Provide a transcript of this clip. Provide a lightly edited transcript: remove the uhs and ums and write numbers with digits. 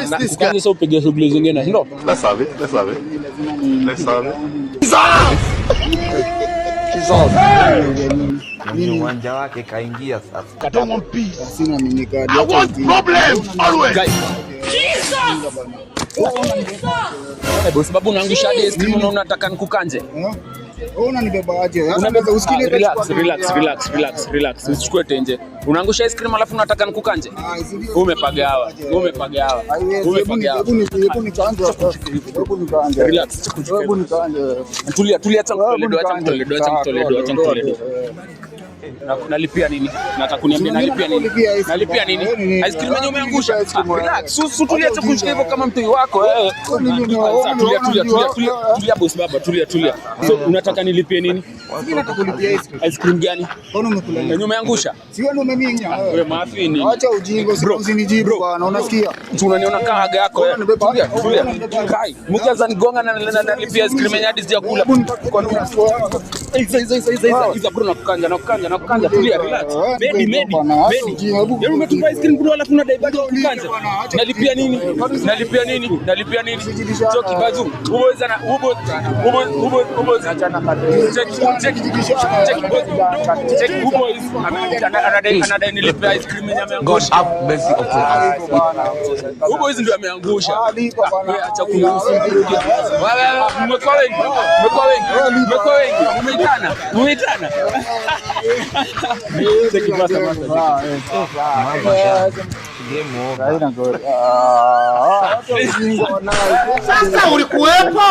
is this guy? Sasa upige shughuli zingine, ndio? Let's have it. Ni uwanja wake kaingia sasa. I don't want peace. Sina mini card. I want problems always. Kwa sababu unaangusha hadi ice cream na unataka nikukanje. Unanibeba aje? Relax. Usichukue tenje. Unaangusha ice cream alafu unataka nikukanje. Umepagawa. Hebu nikaanze. Relax. Tulia Toledo. Nalipia nini? Nataka kuniambia nalipia nini? Ice cream yenyewe umeangusha. Relax. Tulia kushika hivyo kama mtoi wako. Tulia boss baba, tulia. So unataka nilipie nini? Mimi nataka kulipia ice cream gani? Mbona umekula? Yenyewe umeangusha? Sio ndio umeminya. Wewe maafi nini? Acha ujinga usinijibu bwana, unasikia? Tunaniona kama haga yako. Tulia. Kai, mkianza nigonga na nalipia ice cream yenyewe hadi sijakula. Iza bro nakukanja. Tulia, relax. Medi. Yaani umetupa ice cream bro alafu unadai bado kukanja. Nalipia nini? Choki bazu. Ubo achana kade. Check boys. Anadai nilipia ice cream yenyewe God have mercy upon us. Ubo hizi ndio ameangusha. Acha kunusu. Mmekuwa wengi. Umeitana. Sasa ulikuwepo?